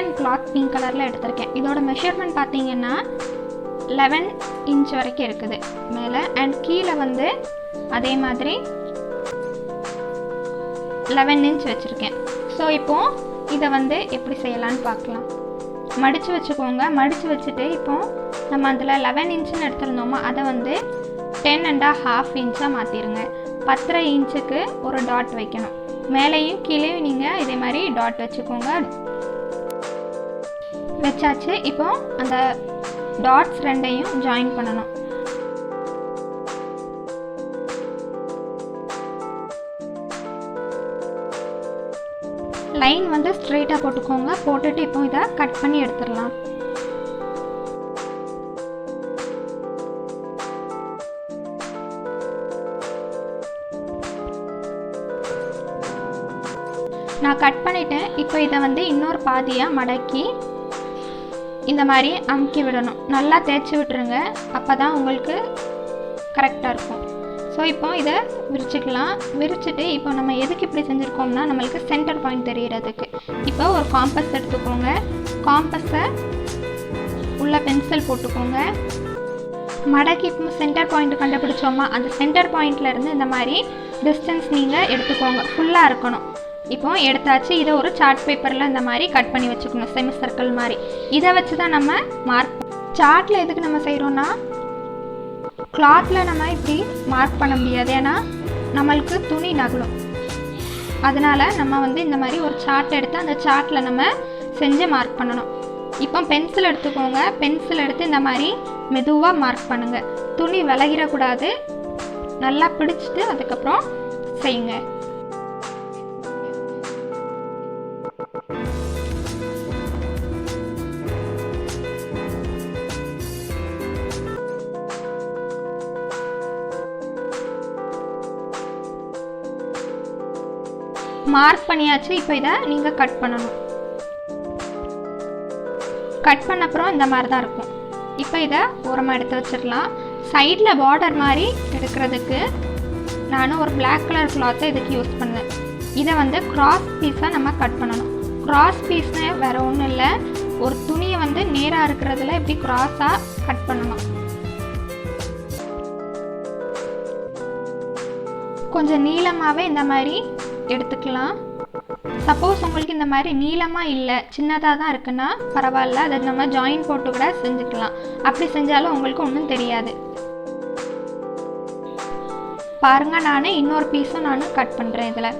Cotton cloth pink கலரில் எடுத்திருக்கேன். இதோட மெஷர்மெண்ட் பார்த்தீங்கன்னா 11 இன்ச் வரைக்கும் இருக்குது மேலே. அண்ட் கீழே வந்து அதே மாதிரி 11 இன்ச் வச்சுருக்கேன். ஸோ இப்போது இதை வந்து எப்படி செய்யலான்னு பார்க்கலாம். மடித்து வச்சுக்கோங்க. மடித்து வச்சுட்டு இப்போது நம்ம அதில் 11 இன்ச்சுன்னு எடுத்துருந்தோமோ அதை வந்து 10.5 இன்ச்சாக மாற்றிடுங்க. 10.5 இன்ச்சுக்கு ஒரு டாட் வைக்கணும். மேலேயும் கீழேயும் நீங்கள் இதே மாதிரி டாட் வச்சுக்கோங்க. வச்சாச்சு. இப்போ அந்த டாட்ஸ் ரெண்டையும் ஜாயின் பண்ணணும். லைன் வந்து ஸ்ட்ரெயிட்டாக போட்டுக்கோங்க. போட்டுட்டு இப்போ இதை கட் பண்ணி எடுத்துடலாம். நான் கட் பண்ணிட்டேன். இப்போ இதை வந்து இன்னொரு பாதியாக மடக்கி இந்த மாதிரி அமுக்கி விடணும். நல்லா தேய்ச்சி விட்டுருங்க. அப்போ தான் உங்களுக்கு கரெக்டாக இருக்கும். ஸோ இப்போ இதை விரிச்சிக்கலாம். விரிச்சிட்டு இப்போ நம்ம எதுக்கு இப்படி செஞ்சுருக்கோம்னா நம்மளுக்கு சென்டர் பாயிண்ட் தெரிகிறதுக்கு. இப்போ ஒரு காம்பஸ் எடுத்துக்கோங்க. காம்பஸை உள்ள பென்சில் போட்டுக்கோங்க. மடக்கி இப்போ சென்டர் பாயிண்ட் கண்டுபிடிச்சோமா அந்த சென்டர் பாயிண்ட்லேருந்து இந்த மாதிரி டிஸ்டன்ஸ் நீங்கள் எடுத்துக்கோங்க. ஃபுல்லாக இருக்கணும். இப்போ எடுத்தாச்சு. இதை ஒரு சார்ட் பேப்பரில் இந்த மாதிரி கட் பண்ணி வச்சுக்கணும். செமி சர்க்கிள் மாதிரி. இதை வச்சு தான் நம்ம மார்க். சார்ட்டில் எதுக்கு நம்ம செய்கிறோன்னா கிளாத்தில் நம்ம இப்படி மார்க் பண்ண முடியாது. ஏன்னா நம்மளுக்கு துணி நகலும். அதனால் நம்ம வந்து இந்த மாதிரி ஒரு சார்ட் எடுத்து அந்த சார்ட்டில் நம்ம செஞ்சு மார்க் பண்ணணும். இப்போ பென்சில் எடுத்துக்கோங்க. பென்சில் எடுத்து இந்த மாதிரி மெதுவாக மார்க் பண்ணுங்கள். துணி விலகிடக்கூடாது. நல்லா பிடிச்சிட்டு அதுக்கப்புறம் செய்யுங்க. மார்க் பண்ணியாச்சு. இப்போ இதை நீங்கள் கட் பண்ணணும். கட் பண்ண அப்புறம் இந்த மாதிரி தான் இருக்கும். இப்போ இதை ஓரமாக எடுத்து வச்சிடலாம். சைடில் பார்டர் மாதிரி எடுக்கிறதுக்கு நான் ஒரு பிளாக் கலர் கிளாத்தை இதுக்கு யூஸ் பண்ணேன். இதை வந்து கிராஸ் பீஸாக நம்ம கட் பண்ணணும். கிராஸ் பீஸ்னு வேறு ஒன்றும் இல்லை. ஒரு துணியை வந்து நேராக இருக்கிறதுல இப்படி கிராஸாக கட் பண்ணணும். கொஞ்சம் நீளமாகவே இந்த மாதிரி எடுத்துக்கலாம். சப்போஸ் உங்களுக்கு இந்த மாதிரி நீளமாக இல்லை சின்னதாக தான் இருக்குன்னா பரவாயில்ல. அதை நம்ம ஜாயின் போட்டு கூட செஞ்சுக்கலாம். அப்படி செஞ்சாலும் உங்களுக்கு ஒன்றும் தெரியாது. பாருங்கள், நான் இன்னொரு பீஸும் நான் கட் பண்ணுறேன். இதில்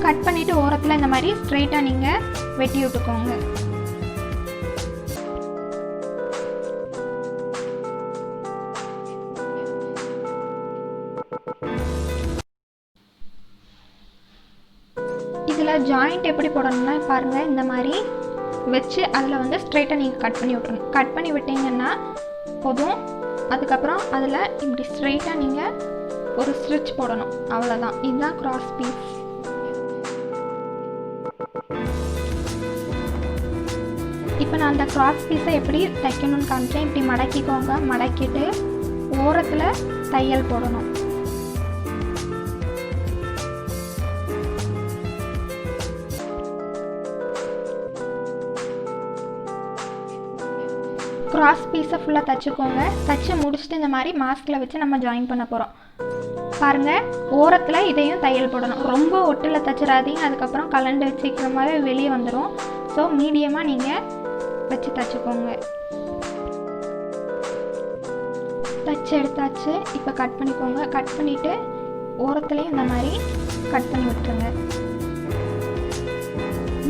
கட் பண்ணிவிட்டு ஓரத்தில் இந்த மாதிரி ஸ்ட்ரெயிட்டாக நீங்கள் வெட்டி விட்டுக்கோங்க. இதில் ஜாயிண்ட் எப்படி போடணும்னா பாருங்கள், இந்த மாதிரி வச்சு அதில் வந்து ஸ்ட்ரெயிட்டாக நீங்கள் கட் பண்ணி விட்றணும். கட் பண்ணி விட்டிங்கன்னா போதும். அதுக்கப்புறம் அதில் இப்படி ஸ்ட்ரெயிட்டாக நீங்கள் ஒரு ஸ்டிச் போடணும். அவ்வளோதான். இதுதான் கிராஸ் பீஸ். இப்போ நான் அந்த கிராஸ் பீஸை எப்படி தைக்கணும்னு காமிச்சேன். இப்படி மடக்கிக்கோங்க. மடக்கிட்டு ஓரத்தில் தையல் போடணும். கிராஸ் பீஸை ஃபுல்லாக தைச்சிக்கோங்க. தைச்சி முடிச்சுட்டு இந்த மாதிரி மாஸ்கில் வச்சு நம்ம ஜாயின் பண்ண போகிறோம். பாருங்கள், ஓரத்தில் இதையும் தையல் போடணும். ரொம்ப ஒட்டில் தைச்சிடாதீங்க. அதுக்கப்புறம் கலண்டு சீக்கிரமாகவே வெளியே வந்துடும். ஸோ மீடியமாக நீங்கள் வச்சு தைச்சிக்கோங்க. தைச்சி எடுத்தாச்சு. இப்போ கட் பண்ணிக்கோங்க. கட் பண்ணிவிட்டு ஓரத்துலேயும் இந்த மாதிரி கட் பண்ணி விட்டுருங்க.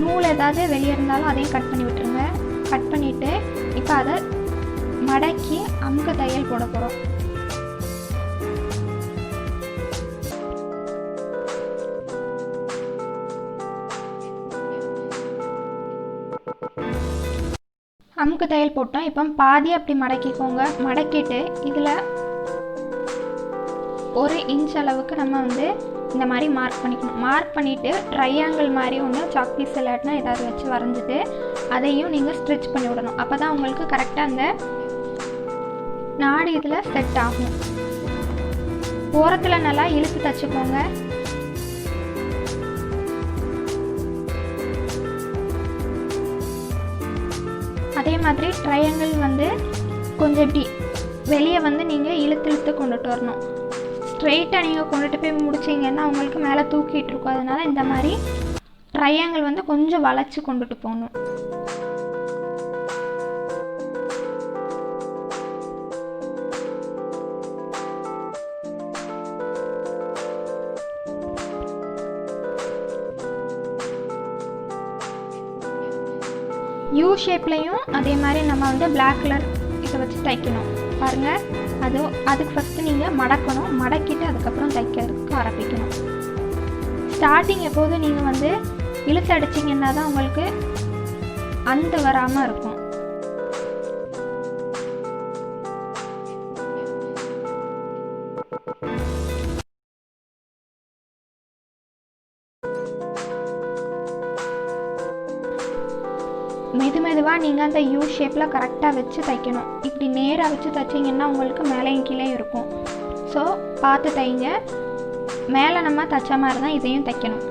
நூல் ஏதாவது வெளியே இருந்தாலும் அதையும் கட் பண்ணி விட்டுருங்க. கட் பண்ணிவிட்டு இப்போ அதை மடக்கி அமுக்க தையல் போட போகிறோம். அமுக்கு தையல் போட்டோம். இப்போ பாதி அப்படி மடக்கிக்கோங்க. மடக்கிட்டு இதில் 1 இன்ச் அளவுக்கு நம்ம வந்து இந்த மாதிரி மார்க் பண்ணிக்கணும். மார்க் பண்ணிவிட்டு ட்ரையாங்கிள் மாதிரி ஒன்று சாக் பீஸ் இல்லாட்டினா ஏதாவது வச்சு வரைஞ்சிட்டு அதையும் நீங்கள் ஸ்ட்ரிச் பண்ணி விடணும். அப்போ தான் உங்களுக்கு கரெக்டாக அந்த நாடு இதில் செட் ஆகும். ஓரத்தில் நல்லா இழுத்து தைச்சிக்கோங்க. அதே மாதிரி ட்ரையாங்கிள் வந்து கொஞ்சம் இப்படி வெளியே வந்து நீங்கள் இழுத்து கொண்டுட்டு வரணும். ஸ்ட்ரெயிட்டாக நீங்கள் கொண்டுட்டு போய் முடிச்சிங்கன்னா உங்களுக்கு மேலே தூக்கிட்டு இருக்கும். அதனால் இந்த மாதிரி ட்ரையாங்கிள் வந்து கொஞ்சம் வளைச்சி கொண்டுட்டு போகணும். யூ ஷேப்லையும் அதே மாதிரி நம்ம வந்து பிளாக் கலர் இதை வச்சு தைக்கணும். பாருங்கள், அதுக்கு ஃபஸ்ட்டு நீங்கள் மடக்கணும். மடக்கிட்டு அதுக்கப்புறம் தைக்கிறதுக்கு ஆரம்பிக்கணும். ஸ்டார்டிங் எப்போதும் நீங்கள் வந்து இழுத்து அடிச்சிங்கன்னா தான் உங்களுக்கு அந்த வராமல் இருக்கும். மெதுவாக நீங்கள் அந்த யூ ஷேப்பில் கரெக்டாக வச்சு தைக்கணும். இப்படி நேராக வச்சு தைச்சிங்கன்னா உங்களுக்கு மேலேயும் கீழே இருக்கும். ஸோ பார்த்து தைங்க. மேலே நம்ம தைச்ச மாதிரி தான் இதையும் தைக்கணும்.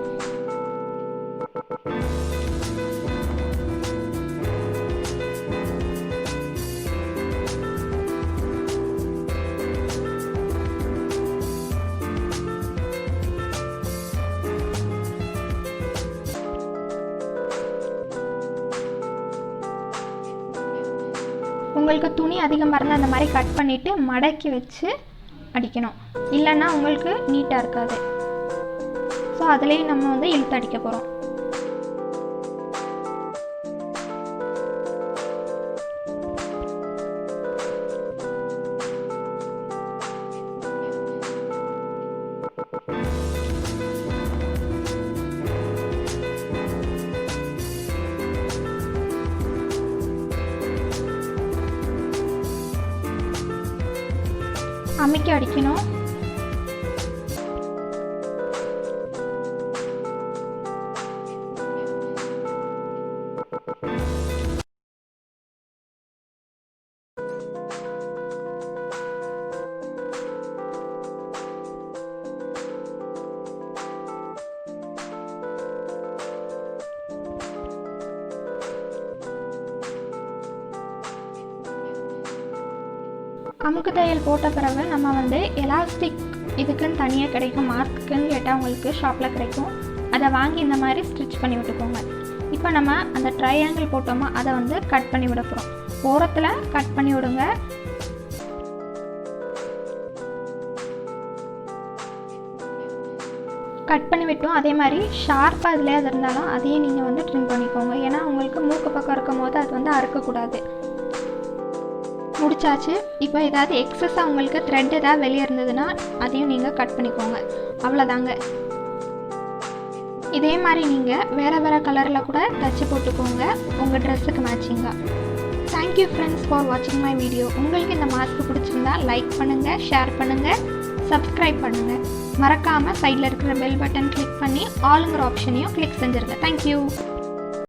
உங்களுக்கு துணி அதிகமாக இருந்தால் அந்த மாதிரி கட் பண்ணிவிட்டு மடக்கி வச்சு அடிக்கணும். இல்லைன்னா உங்களுக்கு நீட்டாக இருக்காது. ஸோ அதுலேயே நம்ம வந்து இழுத்து அடிக்க போகிறோம். அமுக்கி அடிக்கணும். அமுக்கு தையல் போட்ட பிறகு நம்ம வந்து எலாஸ்டிக் இதுக்குன்னு தனியாக கிடைக்கும். மாஸ்க்குன்னு கேட்டால் உங்களுக்கு ஷாப்பில் கிடைக்கும். அதை வாங்கி இந்த மாதிரி ஸ்டிச் பண்ணி விட்டுக்கோங்க. இப்போ நம்ம அந்த ட்ரையாங்கிள் போட்டோமோ அதை வந்து கட் பண்ணி விட போகிறோம். ஓரத்தில் கட் பண்ணி விடுங்க. கட் பண்ணி விட்டோம். அதே மாதிரி ஷார்ப்பாக அதில் எது இருந்தாலும் அதையும் நீங்கள் வந்து ட்ரிம் பண்ணிக்கோங்க. ஏன்னா உங்களுக்கு மூக்கு பக்கம் இருக்கும் போது அது வந்து அறுக்கக்கூடாது. முடிச்சாச்சு. இப்போ ஏதாவது எக்ஸஸாக உங்களுக்கு த்ரெட் ஏதாவது வெளியே இருந்ததுன்னா அதையும் நீங்கள் கட் பண்ணிக்கோங்க. அவ்வளோதாங்க. இதே மாதிரி நீங்கள் வேறு கலரில் கூட தச்சு போட்டுக்கோங்க உங்கள் ட்ரெஸ்ஸுக்கு மேட்சிங்காக. தேங்க்யூ ஃப்ரெண்ட்ஸ் ஃபார் வாட்சிங் மை வீடியோ. உங்களுக்கு இந்த மாஸ்க் பிடிச்சிருந்தா லைக் பண்ணுங்கள், ஷேர் பண்ணுங்கள், சப்ஸ்கிரைப் பண்ணுங்கள். மறக்காமல் சைடில் இருக்கிற பெல் பட்டன் கிளிக் பண்ணி ஆளுங்கிற ஆப்ஷனையும் கிளிக் செஞ்சுருங்க. தேங்க்யூ.